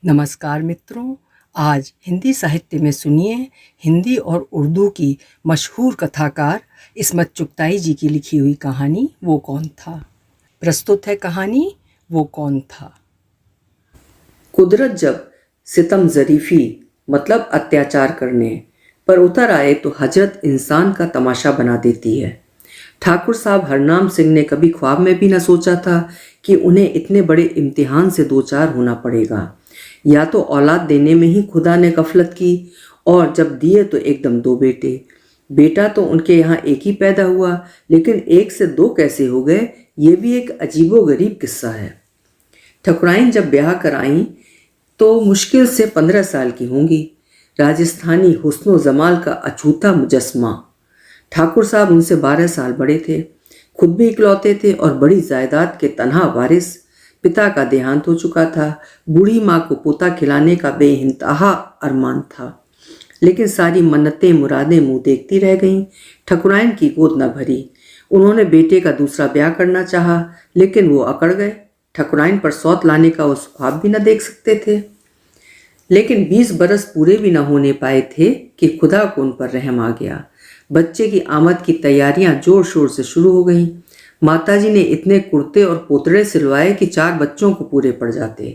नमस्कार मित्रों, आज हिंदी साहित्य में सुनिए हिंदी और उर्दू की मशहूर कथाकार इस्मत चुगताई जी की लिखी हुई कहानी वो कौन था। प्रस्तुत है कहानी वो कौन था। कुदरत जब सितम ज़रीफ़ी मतलब अत्याचार करने पर उतर आए तो हजरत इंसान का तमाशा बना देती है। ठाकुर साहब हरनाम सिंह ने कभी ख्वाब में भी न सोचा था कि उन्हें इतने बड़े इम्तिहान से दो चार होना पड़ेगा। या तो औलाद देने में ही खुदा ने गफलत की, और जब दिए तो एकदम दो बेटे। बेटा तो उनके यहाँ एक ही पैदा हुआ, लेकिन एक से दो कैसे हो गए, ये भी एक अजीबोगरीब किस्सा है। ठकुराइन जब ब्याह कराईं तो मुश्किल से 15 साल की होंगी। राजस्थानी हुस्नो जमाल का अछूता मुजस्मा। ठाकुर साहब उनसे 12 साल बड़े थे, खुद भी इकलौते थे और बड़ी जायदाद के तनहा वारिस। पिता का देहांत हो चुका था। बूढ़ी माँ को पोता खिलाने का बेइंतहा अरमान था, लेकिन सारी मन्नतें मुरादें मुंह देखती रह गईं। ठकुराइन की गोद न भरी। उन्होंने बेटे का दूसरा ब्याह करना चाहा, लेकिन वो अकड़ गए। ठकुराइन पर सौत लाने का वो ख्वाब भी न देख सकते थे। लेकिन 20 बरस पूरे भी न होने पाए थे कि खुदा को उन पर रहम आ गया। बच्चे की आमद की तैयारियां जोर शोर से शुरू हो गईं। माताजी ने इतने कुर्ते और पोतड़े सिलवाए कि 4 बच्चों को पूरे पड़ जाते।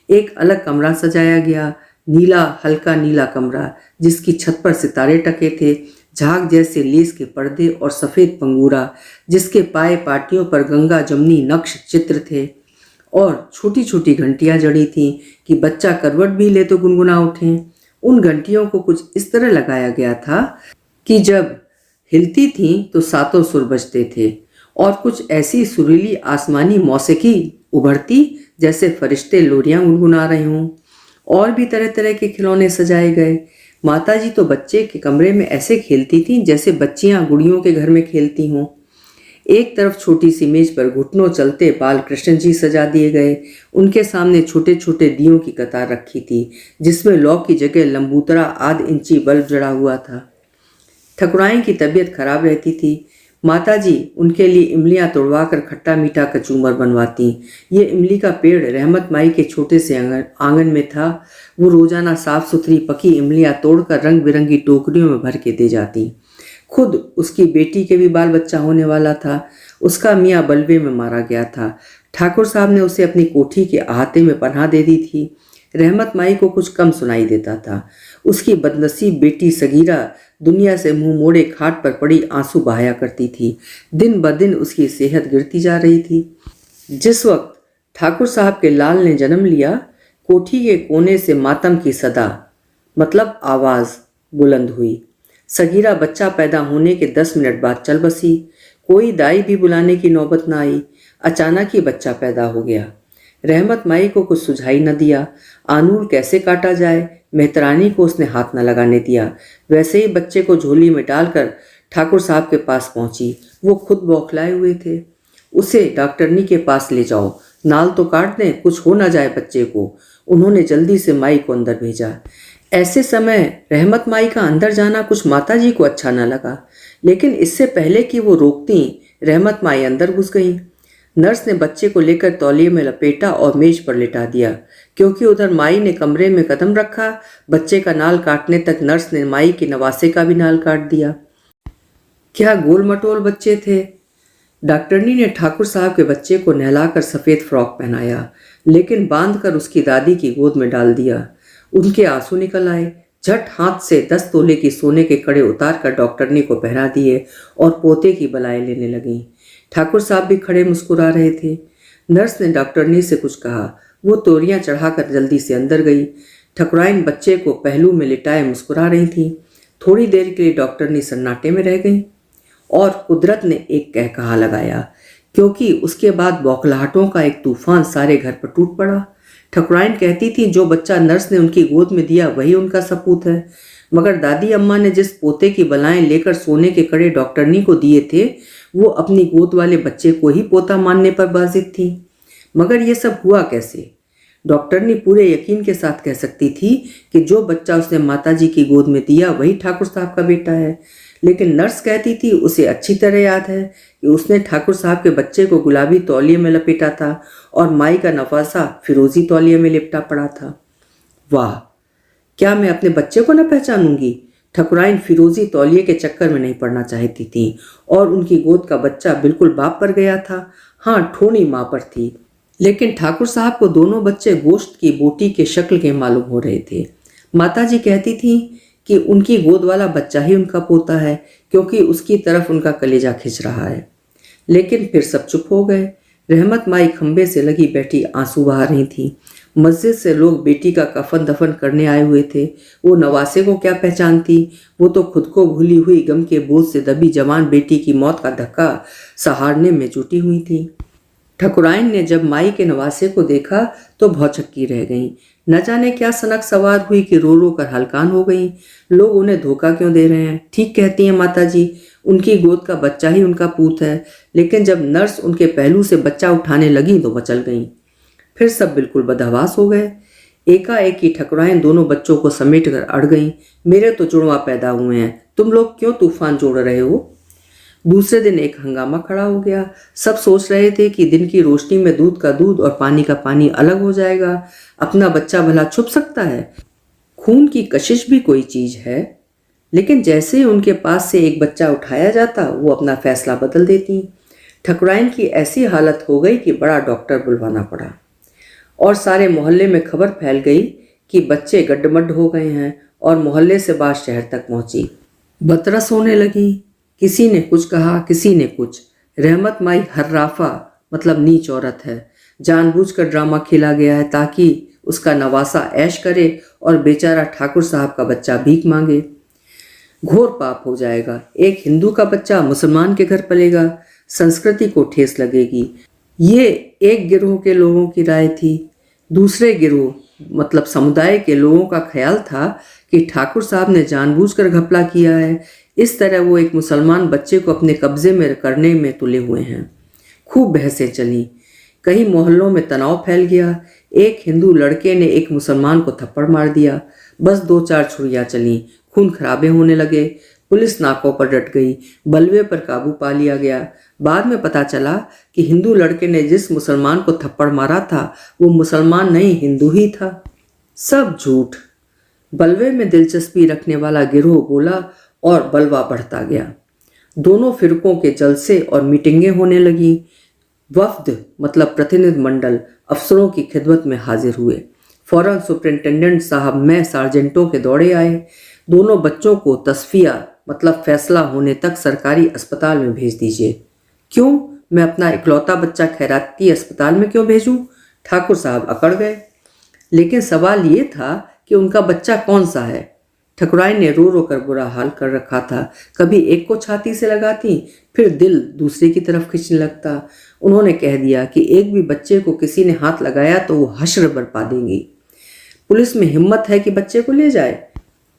एक अलग कमरा सजाया गया, नीला हल्का नीला कमरा जिसकी छत पर सितारे टके थे, झाग जैसे लेस के पर्दे और सफ़ेद पंगूरा जिसके पाए पाटियों पर गंगा जमुनी नक्श चित्र थे, और छोटी छोटी घंटियां जड़ी थीं कि बच्चा करवट भी ले तो गुनगुना उठे। उन घंटियों को कुछ इस तरह लगाया गया था कि जब हिलती थीं तो सातों सुर बजते थे, और कुछ ऐसी सुरीली आसमानी मौसीकी उभरती जैसे फरिश्ते लोरियां गुनगुना रहे हों। और भी तरह तरह के खिलौने सजाए गए। माताजी तो बच्चे के कमरे में ऐसे खेलती थीं जैसे बच्चियां गुड़ियों के घर में खेलती हों। एक तरफ छोटी सी मेज पर घुटनों चलते बाल कृष्ण जी सजा दिए गए। उनके सामने छोटे छोटे दियों की कतार रखी थी, जिसमें लौ की जगह लंबूतरा आध इंची बल्ब जड़ा हुआ था। ठकुराइन की तबीयत खराब रहती थी। माताजी उनके लिए इमलियां तोड़वा कर खट्टा मीठा कचूमर बनवाती। ये इमली का पेड़ रहमत माई के छोटे से आंगन में था। वो रोजाना साफ सुथरी पकी इमलियां तोड़कर रंग बिरंगी टोकरियों में भर के दे जाती। खुद उसकी बेटी के भी बाल बच्चा होने वाला था। उसका मियाँ बलवे में मारा गया था। ठाकुर साहब ने उसे अपनी कोठी के अहाते में पनाह दे दी थी। रहमत माई को कुछ कम सुनाई देता था। उसकी बदनसीब बेटी सगीरा दुनिया से मुंह मोड़े खाट पर पड़ी आंसू बहाया करती थी। दिन ब दिन उसकी सेहत गिरती जा रही थी। जिस वक्त ठाकुर साहब के लाल ने जन्म लिया, कोठी के कोने से मातम की सदा मतलब आवाज बुलंद हुई। सगीरा बच्चा पैदा होने के 10 मिनट बाद चल बसी। कोई दाई भी बुलाने की नौबत न आई। अचानक ही बच्चा पैदा हो गया। रहमत माई को कुछ सुझाई न दिया। आनूर कैसे काटा जाए, मेहतरानी को उसने हाथ न लगाने दिया। वैसे ही बच्चे को झोली में डालकर ठाकुर साहब के पास पहुंची। वो खुद बौखलाए हुए थे। उसे डॉक्टरनी के पास ले जाओ, नाल तो काट दें, कुछ हो ना जाए बच्चे को। उन्होंने जल्दी से माई को अंदर भेजा। ऐसे समय रहमत माई का अंदर जाना कुछ माताजी को अच्छा न लगा, लेकिन इससे पहले कि वो रोकती, रहमत माई अंदर घुस गई। नर्स ने बच्चे को लेकर तौलिए में लपेटा और मेज पर लिटा दिया। क्योंकि उधर माई ने कमरे में कदम रखा, बच्चे का नाल काटने तक नर्स ने माई के नवासे का भी नाल काट दिया। क्या गोल मटोल बच्चे थे। डॉक्टरनी ने ठाकुर साहब के बच्चे को नहलाकर सफ़ेद फ्रॉक पहनाया, लेकिन बांधकर उसकी दादी की गोद में डाल दिया। उनके आंसू निकल आए। झट हाथ से 10 तोले की सोने के कड़े उतार कर डॉक्टरनी को पहना दिए और पोते की बलाएं लेने लगी। ठाकुर साहब भी खड़े मुस्कुरा रहे थे। नर्स ने डॉक्टरनी से कुछ कहा। वो तोरियां चढ़ाकर जल्दी से अंदर गई। ठकुराइन बच्चे को पहलू में लिटाए मुस्कुरा रही थी। थोड़ी देर के लिए डॉक्टरनी सन्नाटे में रह गई और कुदरत ने एक कहकहा लगाया, क्योंकि उसके बाद बौखलाहटों का एक तूफान सारे घर पर टूट पड़ा। ठकुराइन कहती थी जो बच्चा नर्स ने उनकी गोद में दिया वही उनका सपूत है, मगर दादी अम्मा ने जिस पोते की बलाएं लेकर सोने के कड़े डॉक्टरनी को दिए थे, वो अपनी गोद वाले बच्चे को ही पोता मानने पर बाजिद थी। मगर ये सब हुआ कैसे। डॉक्टरनी पूरे यकीन के साथ कह सकती थी कि जो बच्चा उसने माताजी की गोद में दिया वही ठाकुर साहब का बेटा है, लेकिन नर्स कहती थी उसे अच्छी तरह याद है कि उसने ठाकुर साहब के बच्चे को गुलाबी तौलिए में लपेटा था और माई का नवासा फिरोजी तौलिए में लिपटा पड़ा था। वाह, क्या मैं अपने बच्चे को न पहचानूंगी? ठकुराइन फिरोजी तौलिए के चक्कर में नहीं पड़ना चाहती थी और उनकी गोद का बच्चा बिल्कुल बाप पर गया था। हाँ, ठोनी माँ पर थी, लेकिन ठाकुर साहब को दोनों बच्चे गोश्त की बोटी के शक्ल के मालूम हो रहे थे। माताजी कहती थी कि उनकी गोद वाला बच्चा ही उनका पोता है, क्योंकि उसकी तरफ उनका कलेजा खिंच रहा है। लेकिन फिर सब चुप हो गए। रहमत माई खंबे से लगी बैठी आंसू बहा रही थी। मस्जिद से लोग बेटी का कफन दफन करने आए हुए थे। वो नवासे को क्या पहचानती? वो तो खुद को भूली हुई गम के बोझ से दबी जवान बेटी की मौत का धक्का सहारने में जुटी हुई थी। ठकुराइन ने जब माई के नवासे को देखा तो भौचक्की रह गईं। न जाने क्या सनक सवार हुई कि रो रो कर हलकान हो गईं। लोग उन्हें धोखा क्यों दे रहे हैं? ठीक कहती हैं माताजी, उनकी गोद का बच्चा ही उनका पूत है। लेकिन जब नर्स उनके पहलू से बच्चा उठाने लगी तो मचल गईं। फिर सब बिल्कुल बदहवास हो गए। एकाएक ही ठकुराइन दोनों बच्चों को समेट कर अड़ गईं। मेरे तो जुड़वा पैदा हुए हैं, तुम लोग क्यों तूफान जोड़ रहे हो? दूसरे दिन एक हंगामा खड़ा हो गया। सब सोच रहे थे कि दिन की रोशनी में दूध का दूध और पानी का पानी अलग हो जाएगा। अपना बच्चा भला छुप सकता है? खून की कशिश भी कोई चीज है। लेकिन जैसे ही उनके पास से एक बच्चा उठाया जाता, वो अपना फैसला बदल देती। ठकुराइन की ऐसी हालत हो गई कि बड़ा डॉक्टर बुलवाना पड़ा और सारे मोहल्ले में खबर फैल गई कि बच्चे गड्ढमड्ढ हो गए हैं और मोहल्ले से बात शहर तक पहुंची। बतरस होने लगी। किसी ने कुछ कहा, किसी ने कुछ। रहमत माई हर्राफा मतलब नीच औरत है। जानबूझकर ड्रामा खेला गया है ताकि उसका नवासा ऐश करे और बेचारा ठाकुर साहब का बच्चा भीख मांगे। घोर पाप हो जाएगा। एक हिंदू का बच्चा मुसलमान के घर पलेगा, संस्कृति को ठेस लगेगी। ये एक गिरोह के लोगों की राय थी। दूसरे गिरोह मतलब समुदाय के लोगों का ख्याल था कि ठाकुर साहब ने जानबूझकर घपला किया है। इस तरह वो एक मुसलमान बच्चे को अपने कब्जे में करने में तुले हुए हैं। खूब बहसें चली। कई मोहल्लों में तनाव फैल गया। एक हिंदू लड़के ने एक मुसलमान को थप्पड़ मार दिया। बस 2-4 छुरियां चली। खून खराबे होने लगे। पुलिस नाकों पर डट गई। बलवे पर काबू पा लिया गया। बाद में पता चला कि हिंदू लड़के ने जिस मुसलमान को थप्पड़ मारा था वो मुसलमान नहीं, हिंदू ही था। सब झूठ। बलवे में दिलचस्पी रखने वाला गिरोह बोला और बलवा बढ़ता गया। दोनों फिरकों के जलसे और मीटिंगें होने लगी। वफ्द मतलब प्रतिनिधि मंडल अफसरों की खिदमत में हाजिर हुए। फौरन सुपरिंटेंडेंट साहब में सार्जेंटों के दौड़े आए। दोनों बच्चों को तस्फिया मतलब फैसला होने तक सरकारी अस्पताल में भेज दीजिए। क्यों? मैं अपना इकलौता बच्चा खैराती अस्पताल में क्यों भेजूं? ठाकुर साहब अकड़ गए। लेकिन सवाल ये था कि उनका बच्चा कौन सा है। ठकुराइन ने रो रो कर बुरा हाल कर रखा था। कभी एक को छाती से लगाती, फिर दिल दूसरे की तरफ खींचने लगता। उन्होंने कह दिया कि एक भी बच्चे को किसी ने हाथ लगाया तो वो हश्र बरपा देंगी। पुलिस में हिम्मत है कि बच्चे को ले जाए?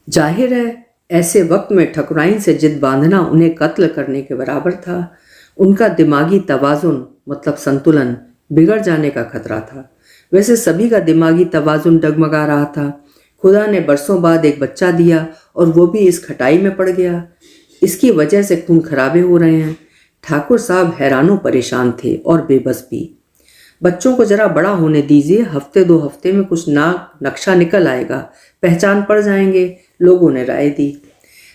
जाहिर है ऐसे वक्त में ठकुराइन से जिद बांधना उन्हें कत्ल करने के बराबर था। उनका दिमागी तवाजुन मतलब संतुलन बिगड़ जाने का खतरा था। वैसे सभी का दिमागी तवाजुन डगमगा रहा था। खुदा ने बरसों बाद एक बच्चा दिया और वो भी इस खटाई में पड़ गया। इसकी वजह से खून खराबे हो रहे हैं। ठाकुर साहब हैरानों परेशान थे और बेबस भी। बच्चों को जरा बड़ा होने दीजिए, हफ्ते 2 हफ्ते में कुछ नक्शा निकल आएगा, पहचान पड़ जाएंगे, लोगों ने राय दी।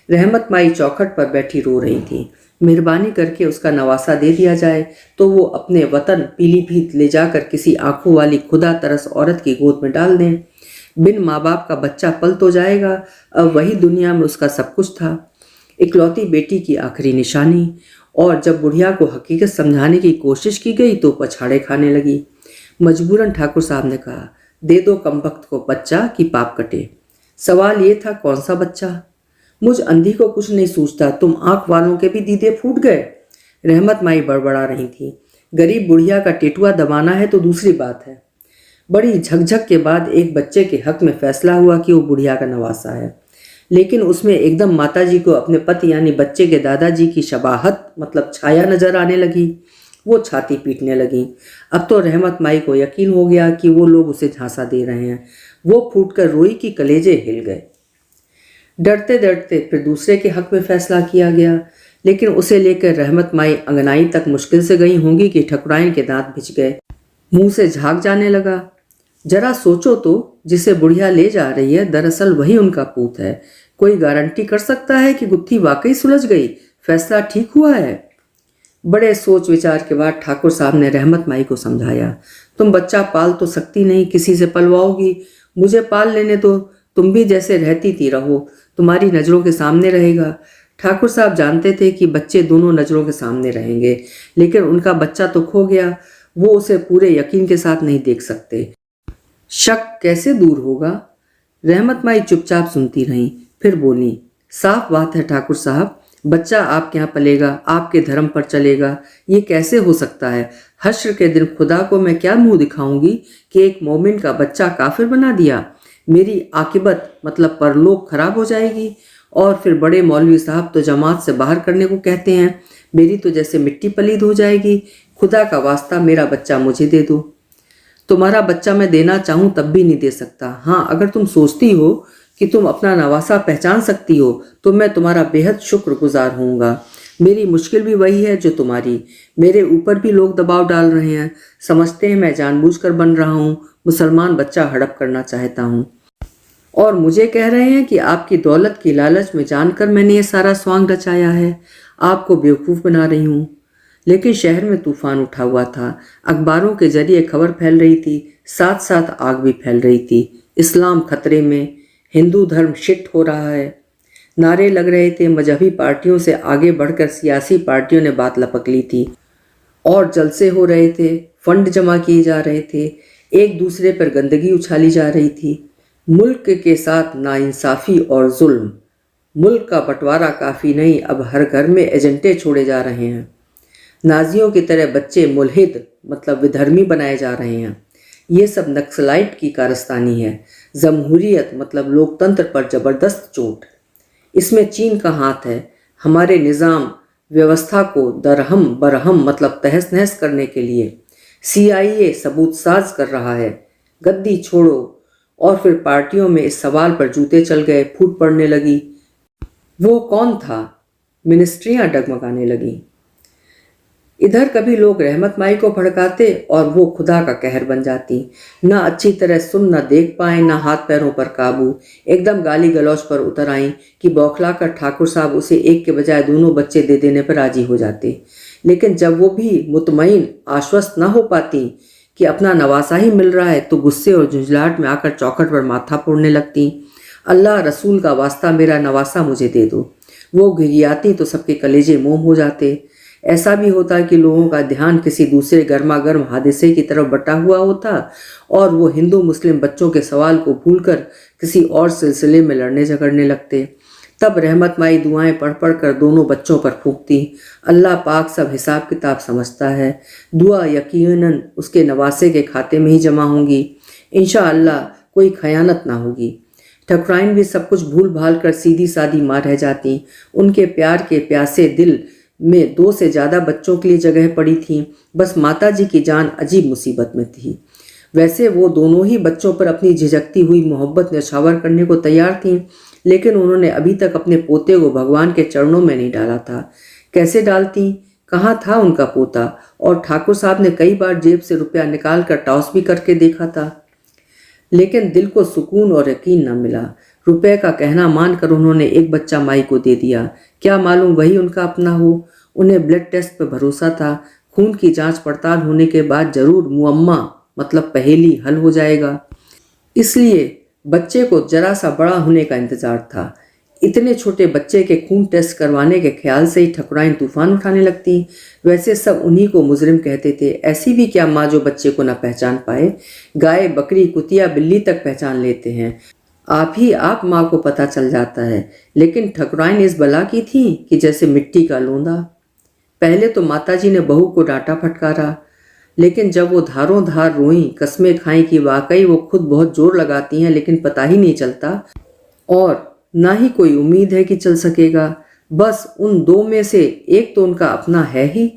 रहमत माई चौखट पर बैठी रो रही थी। मेहरबानी करके उसका नवासा दे दिया जाए तो वो अपने वतन पीलीभीत ले जाकर किसी आंखों वाली खुदा तरस औरत की गोद में डाल दें। बिन माँ बाप का बच्चा पल तो जाएगा। अब वही दुनिया में उसका सब कुछ था, इकलौती बेटी की आखिरी निशानी। और जब बुढ़िया को हकीकत समझाने की कोशिश की गई तो पछाड़े खाने लगी। मजबूरन ठाकुर साहब ने कहा, दे दो कमबख्त को बच्चा कि पाप कटे। सवाल ये था कौन सा बच्चा? मुझ अंधी को कुछ नहीं सूझता, तुम आंख वालों के भी दीदे फूट गए। रहमत माई बड़बड़ा रही थी। गरीब बुढ़िया का टेटुआ दबाना है तो दूसरी बात है। बड़ी झकझक के बाद एक बच्चे के हक में फैसला हुआ कि वो बुढ़िया का नवासा है। लेकिन उसमें एकदम माताजी को अपने पति यानी बच्चे के दादाजी की शबाहत मतलब छाया नजर आने लगी। वो छाती पीटने लगी। अब तो रहमत माई को यकीन हो गया कि वो लोग उसे झांसा दे रहे हैं। वो फूटकर रोई कि कलेजे हिल गए। डरते डरते फिर दूसरे के हक में फैसला किया गया। लेकिन उसे लेकर रहमत माई अंगनाई तक मुश्किल से गई होंगी कि ठकुराइन के दांत भिज गए। मुंह से झाग जाने लगा। जरा सोचो तो, जिसे बुढ़िया ले जा रही है दरअसल वही उनका पूत है। कोई गारंटी कर सकता है कि गुत्थी वाकई सुलझ गई, फैसला ठीक हुआ है? बड़े सोच विचार के बाद ठाकुर साहब ने रहमत माई को समझाया, तुम बच्चा पाल तो सकती नहीं, किसी से पलवाओगी, मुझे पाल लेने दो, तुम भी जैसे रहती थी रहो, तुम्हारी नज़रों के सामने रहेगा। ठाकुर साहब जानते थे कि बच्चे दोनों नज़रों के सामने रहेंगे, लेकिन उनका बच्चा तो खो गया, वो उसे पूरे यकीन के साथ नहीं देख सकते। शक कैसे दूर होगा? रहमत माई चुपचाप सुनती रहीं, फिर बोली, साफ बात है ठाकुर साहब, बच्चा आपके यहाँ पलेगा, आपके धर्म पर चलेगा, ये कैसे हो सकता है? हश्र के दिन खुदा को मैं क्या मुंह दिखाऊंगी कि एक मोमिन का बच्चा काफिर बना दिया? मेरी आकिबत मतलब परलोक खराब हो जाएगी। और फिर बड़े मौलवी साहब तो जमात से बाहर करने को कहते हैं, मेरी तो जैसे मिट्टी पलीद हो जाएगी। खुदा का वास्ता मेरा बच्चा मुझे दे दो। तुम्हारा बच्चा मैं देना चाहूँ तब भी नहीं दे सकता। हाँ, अगर तुम सोचती हो कि तुम अपना नवासा पहचान सकती हो तो मैं तुम्हारा बेहद शुक्रगुजार होऊंगा। मेरी मुश्किल भी वही है जो तुम्हारी। मेरे ऊपर भी लोग दबाव डाल रहे हैं, समझते हैं मैं जानबूझकर बन रहा हूँ, मुसलमान बच्चा हड़प करना चाहता हूँ, और मुझे कह रहे हैं कि आपकी दौलत की लालच में जानकर मैंने ये सारा स्वांग रचाया है, आपको बेवकूफ़ बना रही हूँ। लेकिन शहर में तूफान उठा हुआ था, अखबारों के जरिए खबर फैल रही थी, साथ साथ आग भी फैल रही थी। इस्लाम खतरे में, हिंदू धर्म शिट हो रहा है, नारे लग रहे थे। मजहबी पार्टियों से आगे बढ़कर सियासी पार्टियों ने बात लपक ली थी और जलसे हो रहे थे, फंड जमा किए जा रहे थे, एक दूसरे पर गंदगी उछाली जा रही थी। मुल्क के साथ नाइंसाफ़ी और जुल्म। मुल्क का बंटवारा काफ़ी नहीं, अब हर घर में एजेंटे छोड़े जा रहे हैं। नाजियों की तरह बच्चे मुल्हिद मतलब विधर्मी बनाए जा रहे हैं। ये सब नक्सलाइट की कारस्तानी है। जमहूरियत मतलब लोकतंत्र पर ज़बरदस्त चोट। इसमें चीन का हाथ है। हमारे निज़ाम व्यवस्था को दरहम बरहम मतलब तहस नहस करने के लिए CIA सबूत साज कर रहा है। गद्दी छोड़ो। और फिर पार्टियों में इस सवाल पर जूते चल गए, फूट पड़ने लगी। वो कौन था? मिनिस्ट्रियां डगमगाने लगी। इधर कभी लोग रहमत माई को भड़काते और वो खुदा का कहर बन जाती। ना अच्छी तरह सुन न देख पाए, ना हाथ पैरों पर काबू, एकदम गाली गलौज पर उतर आईं कि बौखला कर ठाकुर साहब उसे एक के बजाय दोनों बच्चे दे देने पर राजी हो जाते। लेकिन जब वो भी मुतमईन आश्वस्त न हो पाती कि अपना नवासा ही मिल रहा है तो गुस्से और झुंझलाहट में आकर चौखट पर माथा फोड़ने लगती। अल्लाह रसूल का वास्ता मेरा नवासा मुझे दे दो। वो घिघियाती तो सबके कलेजे मोम हो जाते। ऐसा भी होता कि लोगों का ध्यान किसी दूसरे गर्मा गर्म हादसे की तरफ बटा हुआ होता और वो हिंदू मुस्लिम बच्चों के सवाल को भूलकर किसी और सिलसिले में लड़ने झगड़ने लगते। तब रहमत माई दुआएं पढ़ पढ़ कर दोनों बच्चों पर फूंकती। अल्लाह पाक सब हिसाब किताब समझता है, दुआ यकीनन उसके नवासे के खाते में ही जमा होंगी, इंशाअल्लाह कोई खयानत ना होगी। ठकुराइन भी सब कुछ भूल भाल कर सीधी सादी माँ रह जाती। उनके प्यार के प्यासे दिल में 2 से ज़्यादा बच्चों के लिए जगह पड़ी थी। बस माताजी की जान अजीब मुसीबत में थी। वैसे वो दोनों ही बच्चों पर अपनी झिझकती हुई मोहब्बत न्यौछावर करने को तैयार थीं, लेकिन उन्होंने अभी तक अपने पोते को भगवान के चरणों में नहीं डाला था। कैसे डालती? कहाँ था उनका पोता? और ठाकुर साहब ने कई बार जेब से रुपया निकाल कर टॉस भी करके देखा था, लेकिन दिल को सुकून और यकीन न मिला। रुपए का कहना मानकर उन्होंने एक बच्चा माई को दे दिया। क्या मालूम वही उनका अपना हो। उन्हें ब्लड टेस्ट पर भरोसा था, खून की जांच पड़ताल होने के बाद जरूर मुअम्मा मतलब पहेली हल हो जाएगा। इसलिए बच्चे को जरा सा बड़ा होने का इंतजार था। इतने छोटे बच्चे के खून टेस्ट करवाने के ख्याल से ही ठकुराइन तूफान उठाने लगती। वैसे सब उन्हीं को मुजरिम कहते थे। ऐसी भी क्या माँ जो बच्चे को न पहचान पाए? गाय बकरी कुतिया बिल्ली तक पहचान लेते हैं। आप माँ को पता चल जाता है। लेकिन ठकुराइन इस बला की थी कि जैसे मिट्टी का लोंदा। पहले तो माताजी ने बहू को डांटा फटकारा, लेकिन जब वो धारों धार रोईं, कस्में खाई कि वाकई वो खुद बहुत जोर लगाती हैं लेकिन पता ही नहीं चलता और ना ही कोई उम्मीद है कि चल सकेगा। बस उन 2 में से एक तो उनका अपना है ही।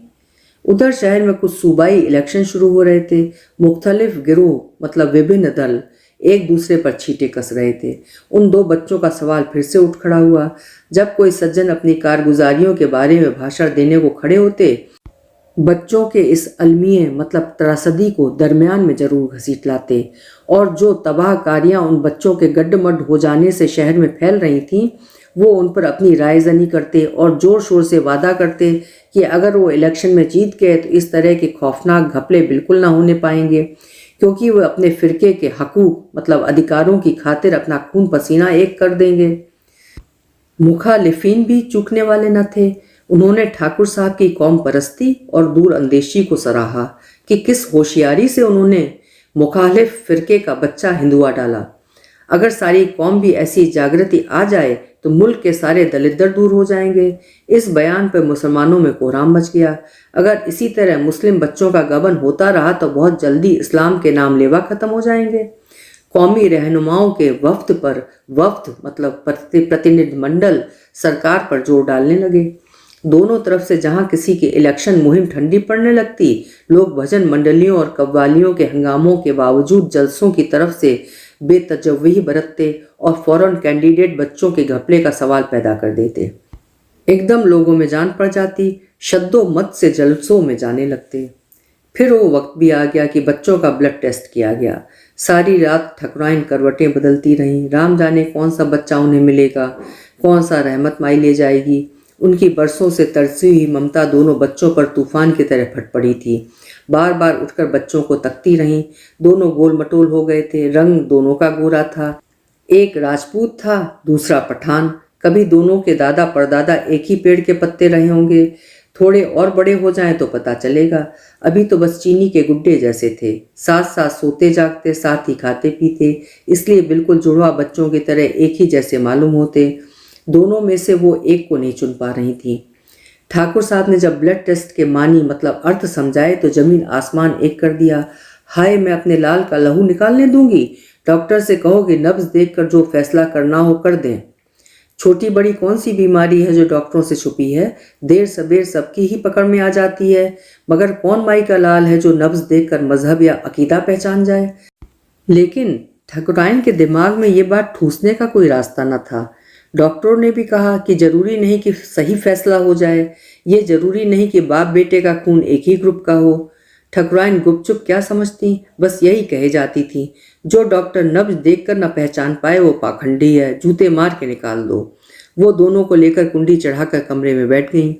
उधर शहर में कुछ सूबाई इलेक्शन शुरू हो रहे थे। मुख्तलिफ गिरोह मतलब विभिन्न दल एक दूसरे पर छींटे कस रहे थे। उन 2 बच्चों का सवाल फिर से उठ खड़ा हुआ। जब कोई सज्जन अपनी कारगुजारियों के बारे में भाषण देने को खड़े होते, बच्चों के इस अलमिए मतलब त्रासदी को दरमियान में जरूर घसीट लाते और जो तबाहकारियां उन बच्चों के गड्ढमड्ढ हो जाने से शहर में फैल रही थीं वो उन पर अपनी रायजनी करते और जोर शोर से वादा करते कि अगर वो इलेक्शन में जीत गए तो इस तरह के खौफनाक घपले बिल्कुल ना होने पाएंगे, क्योंकि वे अपने फिरके के हकूक मतलब अधिकारों की खातिर अपना खून पसीना एक कर देंगे। मुखालिफिन भी चूकने वाले न थे। उन्होंने ठाकुर साहब की कौम परस्ती और दूर अंदेशी को सराहा कि किस होशियारी से उन्होंने मुखालिफ फिरके का बच्चा हिंदुआ डाला। अगर सारी कौम भी ऐसी जागृति आ जाए तो मुल्क के सारे दलिद्दर दूर हो जाएंगे। इस बयान पर मुसलमानों में कोहराम मच गया। अगर इसी तरह मुस्लिम बच्चों का गबन होता रहा तो बहुत जल्दी इस्लाम के नाम लेवा खत्म हो जाएंगे। कौमी रहनुमाओं के वफ्द पर वफ्द मतलब प्रतिनिधिमंडल सरकार पर जोर डालने लगे। दोनों तरफ से जहां किसी की इलेक्शन मुहिम ठंडी पड़ने लगती, लोग भजन मंडलियों और कव्वालियों के हंगामों के बावजूद जलसों की तरफ से बेतजव्वी बरतते और फौरन कैंडिडेट बच्चों के घपले का सवाल पैदा कर देते। एकदम लोगों में जान पड़ जाती, शद्दो मत से जलसों में जाने लगते। फिर वो वक्त भी आ गया कि बच्चों का ब्लड टेस्ट किया गया। सारी रात ठकुराइन करवटें बदलती रहीं। राम जाने कौन सा बच्चा उन्हें मिलेगा, कौन सा रहमत माई ले जाएगी। उनकी बरसों से तरसी हुई ममता दोनों बच्चों पर तूफान की तरह फट पड़ी थी। बार बार उठकर बच्चों को तकती रहीं। दोनों गोल मटोल हो गए थे। रंग दोनों का गोरा था। एक राजपूत था, दूसरा पठान। कभी दोनों के दादा परदादा एक ही पेड़ के पत्ते रहे होंगे। थोड़े और बड़े हो जाएं तो पता चलेगा। अभी तो बस चीनी के गुड्डे जैसे थे। साथ साथ सोते जागते, साथ ही खाते पीते, इसलिए बिल्कुल जुड़वा बच्चों की तरह एक ही जैसे मालूम होते। दोनों में से वो एक को नहीं चुन पा रही थी। ठाकुर साहब ने जब ब्लड टेस्ट के मानी मतलब अर्थ समझाए तो जमीन आसमान एक कर दिया। हाय, मैं अपने लाल का लहू निकालने दूंगी। डॉक्टर से कहो कि नब्ज देखकर जो फैसला करना हो कर दें। छोटी बड़ी कौन सी बीमारी है जो डॉक्टरों से छुपी है। देर सबेर सबकी ही पकड़ में आ जाती है, मगर कौन माई का लाल है जो नब्ज देखकर मजहब या अकीदा पहचान जाए। लेकिन ठकुराइन के दिमाग में ये बात ठूसने का कोई रास्ता न था। डॉक्टरों ने भी कहा कि जरूरी नहीं कि सही फैसला हो जाए, ये जरूरी नहीं कि बाप बेटे का खून एक ही ग्रुप का हो। ठकुराइन गुपचुप क्या समझती, बस यही कहे जाती थी, जो डॉक्टर नब्ज देखकर न पहचान पाए वो पाखंडी है, जूते मार के निकाल दो। वो दोनों को लेकर कुंडी चढ़ाकर कमरे में बैठ गईं।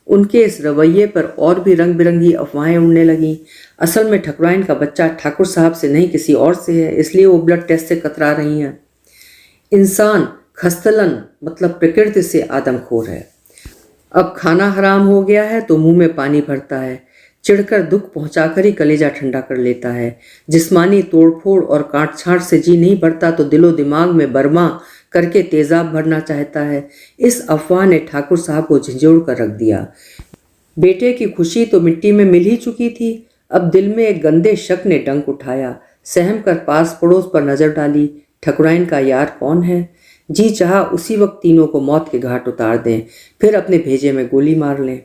उनके इस रवैये पर और भी रंग बिरंगी अफवाहें उड़ने लगीं। असल में ठकुराइन का बच्चा ठाकुर साहब से नहीं किसी और से है, इसलिए वो ब्लड टेस्ट से कतरा रही हैं। इंसान खस्तलन मतलब प्रकृति से आदमखोर है। अब खाना हराम हो गया है तो मुंह में पानी भरता है। चिढ़कर दुख पहुंचाकर ही कलेजा ठंडा कर लेता है। जिस्मानी तोड़फोड़ और काट छांट से जी नहीं भरता तो दिलो दिमाग में बरमा करके तेजाब भरना चाहता है। इस अफवाह ने ठाकुर साहब को झंझोड़ कर रख दिया। बेटे की खुशी तो मिट्टी में मिल ही चुकी थी। अब दिल में एक गंदे शक ने डंक उठाया। सहम कर पास पड़ोस पर नजर डाली। ठकुराइन का यार कौन है। जी चाहा उसी वक्त तीनों को मौत के घाट उतार दें, फिर अपने भेजे में गोली मार लें।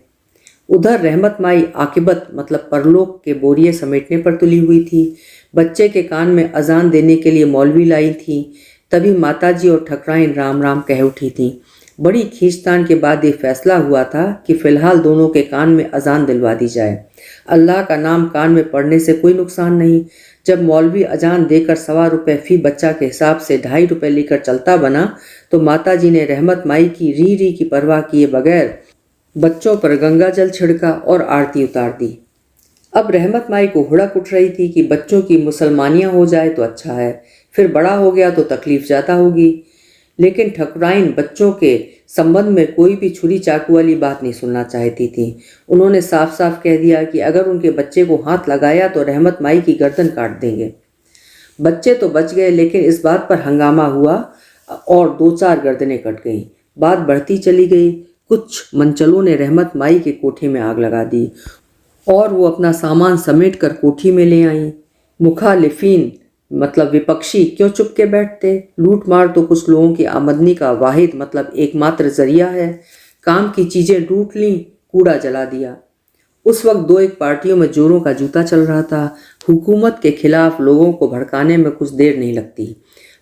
उधर रहमत माई आकिबत मतलब परलोक के बोरिये समेटने पर तुली हुई थी। बच्चे के कान में अजान देने के लिए मौलवी लाई थी। तभी माताजी और ठकुराइन राम राम कह उठी थी। बड़ी खींचतान के बाद ये फैसला हुआ था कि फिलहाल दोनों के कान में अजान दिलवा दी जाए। अल्लाह का नाम कान में पड़ने से कोई नुकसान नहीं। जब मौलवी अजान देकर ₹1.25 फी बच्चा के हिसाब से ₹2.5 लेकर चलता बना तो माताजी ने रहमत माई की री की परवाह किए बगैर बच्चों पर गंगा जल छिड़का और आरती उतार दी। अब रहमत माई को हुड़क उठ रही थी कि बच्चों की मुसलमानियाँ हो जाए तो अच्छा है, फिर बड़ा हो गया तो तकलीफ ज़्यादा होगी। लेकिन ठकुराइन बच्चों के संबंध में कोई भी छुरी चाकू वाली बात नहीं सुनना चाहती थी। उन्होंने साफ साफ कह दिया कि अगर उनके बच्चे को हाथ लगाया तो रहमत माई की गर्दन काट देंगे। बच्चे तो बच गए, लेकिन इस बात पर हंगामा हुआ और 2-4 गर्दनें कट गईं। बात बढ़ती चली गई। कुछ मंचलों ने रहमत माई के कोठे में आग लगा दी और वो अपना सामान समेट कर कोठी में ले आई। मुखालिफिन मतलब विपक्षी क्यों चुप के बैठते। लूट मार तो कुछ लोगों की आमदनी का वाहिद मतलब एकमात्र जरिया है। काम की चीजें लूट ली, कूड़ा जला दिया। उस वक्त 2-1 पार्टियों में जोरों का जूता चल रहा था। हुकूमत के खिलाफ लोगों को भड़काने में कुछ देर नहीं लगती।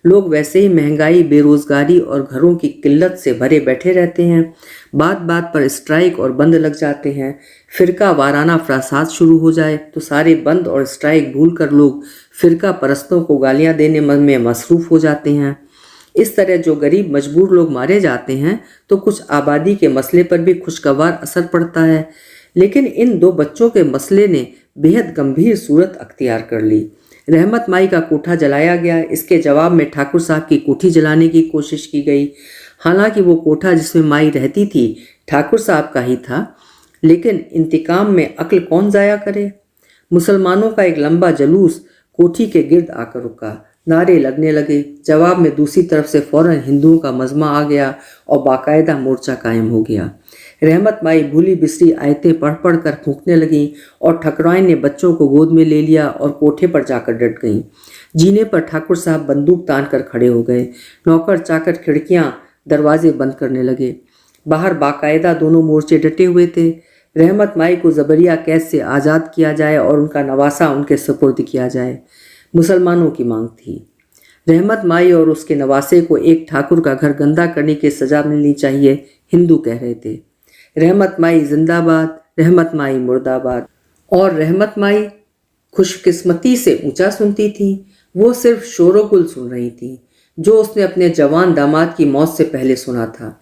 लोग वैसे ही महंगाई, बेरोजगारी और घरों की किल्लत से भरे बैठे रहते हैं। बात बात पर स्ट्राइक और बंद लग जाते हैं। फिरका वाराना फसाद शुरू हो जाए तो सारे बंद और स्ट्राइक भूलकर लोग फिरका परस्तों को गालियां देने में मसरूफ हो जाते हैं। इस तरह जो गरीब मजबूर लोग मारे जाते हैं तो कुछ आबादी के मसले पर भी खुशगवार असर पड़ता है। लेकिन इन दो बच्चों के मसले ने बेहद गंभीर सूरत अख्तियार कर ली। रहमत माई का कोठा जलाया गया। इसके जवाब में ठाकुर साहब की कोठी जलाने की कोशिश की गई। हालांकि वो कोठा जिसमें माई रहती थी ठाकुर साहब का ही था, लेकिन इंतकाम में अक्ल कौन जाया करे। मुसलमानों का एक लंबा जलूस कोठी के गिर्द आकर रुका। नारे लगने लगे। जवाब में दूसरी तरफ से फौरन हिंदुओं का मजमा आ गया और बाकायदा मोर्चा कायम हो गया। रहमत माई भूली बिसरी आयतें पढ़ पढ़ कर फूंकने लगीं और ठकुराइन ने बच्चों को गोद में ले लिया और कोठे पर जाकर डट गईं। जीने पर ठाकुर साहब बंदूक तान कर खड़े हो गए। नौकर चाकर खिड़कियां दरवाजे बंद करने लगे। बाहर बाकायदा दोनों मोर्चे डटे हुए थे। रहमत माई को जबरिया कैद से आज़ाद किया जाए और उनका नवासा उनके सुपुर्द किया जाए, मुसलमानों की मांग थी। रहमत माई और उसके नवासे को एक ठाकुर का घर गंदा करने की सजा मिलनी चाहिए, हिंदू कह रहे थे। रहमत माई जिंदाबाद, रहमत माई मुर्दाबाद। और रहमत माई खुशकिस्मती से ऊंचा सुनती थी। वो सिर्फ शोरोगुल सुन रही थी जो उसने अपने जवान दामाद की मौत से पहले सुना था।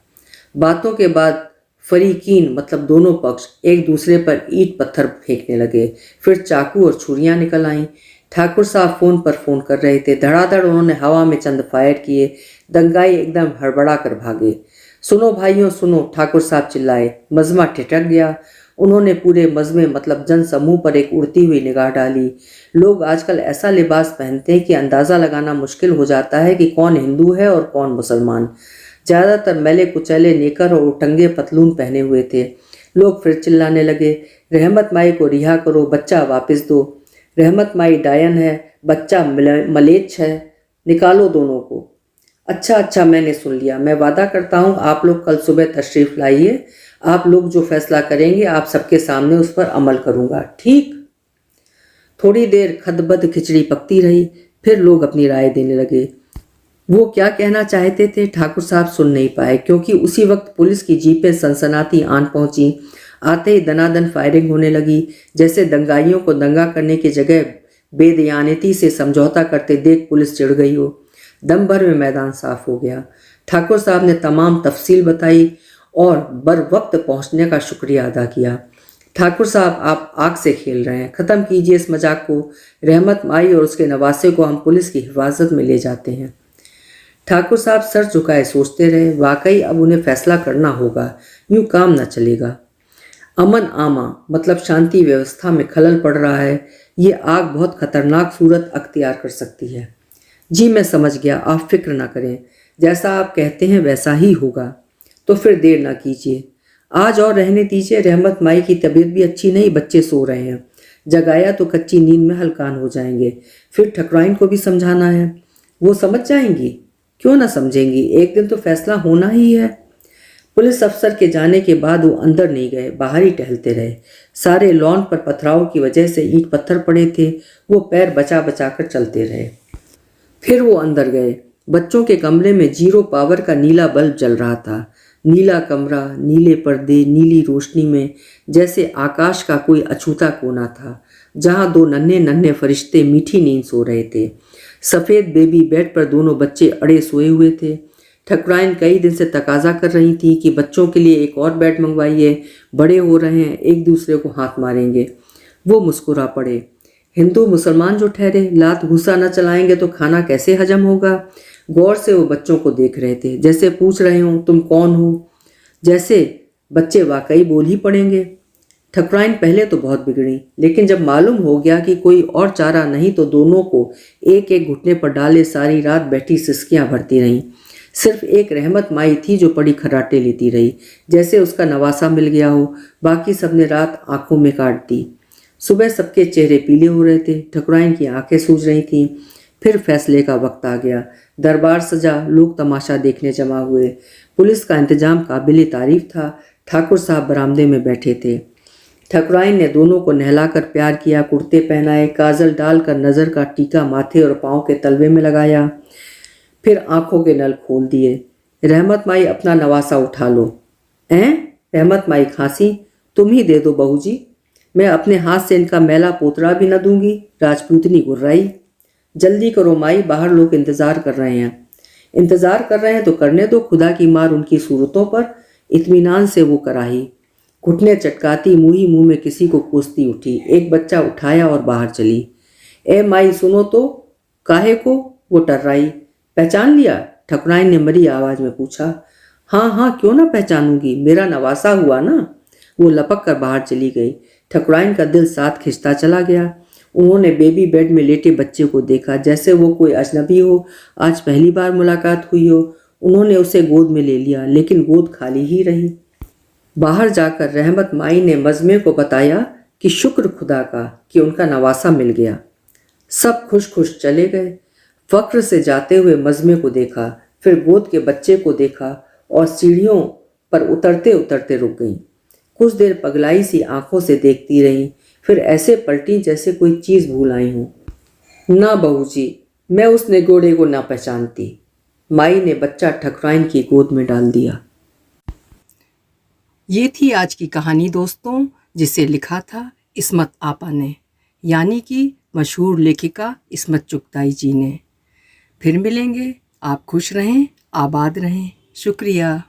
बातों के बाद फरीकीन मतलब दोनों पक्ष एक दूसरे पर ईंट पत्थर फेंकने लगे। फिर चाकू और छुरियां निकल आईं। ठाकुर साहब फोन पर फोन कर रहे थे। धड़ाधड़ उन्होंने हवा में चंद फायर किए। दंगाई एकदम हड़बड़ा कर भागे। सुनो भाइयों सुनो, ठाकुर साहब चिल्लाए। मजमा ठिठक गया। उन्होंने पूरे मजमे मतलब जन समूह पर एक उड़ती हुई निगाह डाली। लोग आजकल ऐसा लिबास पहनते हैं कि अंदाज़ा लगाना मुश्किल हो जाता है कि कौन हिंदू है और कौन मुसलमान। ज़्यादातर मैले कुचैले नेकर और उटंगे पतलून पहने हुए थे। लोग फिर चिल्लाने लगे, रहमत माई को रिहा करो, बच्चा वापस दो। रहमत माई डायन है, बच्चा मलेच्छ है, निकालो दोनों को। अच्छा मैंने सुन लिया। मैं वादा करता हूँ आप लोग कल सुबह तशरीफ़ लाइए। आप लोग जो फैसला करेंगे आप सबके सामने उस पर अमल करूँगा, ठीक। थोड़ी देर खदबद खिचड़ी पकती रही। फिर लोग अपनी राय देने लगे। वो क्या कहना चाहते थे ठाकुर साहब सुन नहीं पाए, क्योंकि उसी वक्त पुलिस की जीपें सनसनाती आन पहुंची। आते ही दनादन फायरिंग होने लगी। जैसे दंगाइयों को दंगा करने की जगह बेदयानती से समझौता करते देख पुलिस चिढ़ गई हो। दम भर में मैदान साफ हो गया। ठाकुर साहब ने तमाम तफसील बताई और बर वक्त पहुँचने का शुक्रिया अदा किया। ठाकुर साहब आप आग से खेल रहे हैं, ख़त्म कीजिए इस मजाक को। रहमत माई और उसके नवासे को हम पुलिस की हिफाजत में ले जाते हैं। ठाकुर साहब सर झुकाए सोचते रहे। वाकई अब उन्हें फैसला करना होगा, यूं काम न चलेगा। अमन आमा मतलब शांति व्यवस्था में खलल पड़ रहा है। ये आग बहुत खतरनाक सूरत अख्तियार कर सकती है। जी मैं समझ गया, आप फिक्र ना करें, जैसा आप कहते हैं वैसा ही होगा। तो फिर देर ना कीजिए, आज और रहने दीजिए। रहमत माई की तबीयत भी अच्छी नहीं, बच्चे सो रहे हैं। जगाया तो कच्ची नींद में हलकान हो जाएंगे। फिर ठकुराइन को भी समझाना है, वो समझ जाएंगी। क्यों ना समझेंगी, एक दिन तो फैसला होना ही है। पुलिस अफसर के जाने के बाद वो अंदर नहीं गए, बाहर ही टहलते रहे। सारे लॉन पर पथराव की वजह से ईंट पत्थर पड़े थे। वो पैर बचा बचा कर चलते रहे। फिर वो अंदर गए। बच्चों के कमरे में 0 पावर का नीला बल्ब जल रहा था। नीला कमरा, नीले पर्दे, नीली रोशनी में जैसे आकाश का कोई अछूता कोना था, जहां 2 नन्हे नन्हे फरिश्ते मीठी नींद सो रहे थे। सफ़ेद बेबी बेड पर दोनों बच्चे अड़े सोए हुए थे। ठकुराइन कई दिन से तकाजा कर रही थी कि बच्चों के लिए एक और बेड मंगवाइए, बड़े हो रहे हैं, एक दूसरे को हाथ मारेंगे। वो मुस्कुरा पड़े। हिंदू मुसलमान जो ठहरे, लात घूसा न चलाएंगे तो खाना कैसे हजम होगा। गौर से वो बच्चों को देख रहे थे, जैसे पूछ रहे हों तुम कौन हो, जैसे बच्चे वाकई बोल ही पड़ेंगे। ठकुराइन पहले तो बहुत बिगड़ी, लेकिन जब मालूम हो गया कि कोई और चारा नहीं तो दोनों को एक एक घुटने पर डाले सारी रात बैठी सिसकियां भरती रहीं। सिर्फ एक रहमत माई थी जो पड़ी खर्राटे लेती रही, जैसे उसका नवासा मिल गया हो। बाकी सबने रात आंखों में काट दी। सुबह सबके चेहरे पीले हो रहे थे। ठकुराइन की आंखें सूज रही थीं। फिर फैसले का वक्त आ गया। दरबार सजा, लोग तमाशा देखने जमा हुए। पुलिस का इंतजाम काबिल तारीफ था। ठाकुर साहब बरामदे में बैठे थे। ठकुराइन ने दोनों को नहलाकर प्यार किया, कुर्ते पहनाए, काजल डालकर नज़र का टीका माथे और पाँव के तलवे में लगाया। फिर आंखों के नल खोल दिए। रहमत माई अपना नवासा उठा लो। हैं? रहमत माई खांसी। तुम ही दे दो बहू जी, मैं अपने हाथ से इनका मैला पोतरा भी न दूंगी। राजपूतनी गुर्राई। जल्दी करो माई, बाहर लोग इंतजार कर रहे हैं। इंतजार कर रहे हैं तो करने दो, खुदा की मार उनकी सूरतों पर। इत्मीनान से वो कराही। घुटने चटकाती मुंह मुंह में किसी को कोसती उठी। एक बच्चा उठाया और बाहर चली। ए माई सुनो तो। काहे को? वो टर्राई। पहचान लिया? ठकुराइन ने मरी आवाज में पूछा। हाँ हाँ, क्यों ना पहचानूंगी, मेरा नवासा हुआ ना। वो लपक कर बाहर चली गई। ठकुराइन का दिल साथ खिंचता चला गया। उन्होंने बेबी बेड में लेटे बच्चे को देखा, जैसे वो कोई अजनबी हो, आज पहली बार मुलाकात हुई हो। उन्होंने उसे गोद में ले लिया, लेकिन गोद खाली ही रही। बाहर जाकर रहमत माई ने मजमे को बताया कि शुक्र खुदा का कि उनका नवासा मिल गया। सब खुश खुश चले गए। फक्र से जाते हुए मजमे को देखा, फिर गोद के बच्चे को देखा और सीढ़ियों पर उतरते उतरते रुक गईं। कुछ देर पगलाई सी आंखों से देखती रहीं, फिर ऐसे पलटी जैसे कोई चीज भूल आई हूं। ना बहू जी, मैं उस नेगोड़े को ना पहचानती। माई ने बच्चा ठकुराइन की गोद में डाल दिया। ये थी आज की कहानी दोस्तों, जिसे लिखा था इस्मत आपा ने, यानी कि मशहूर लेखिका इस्मत चुगताई जी ने। फिर मिलेंगे। आप खुश रहें, आबाद रहें। शुक्रिया।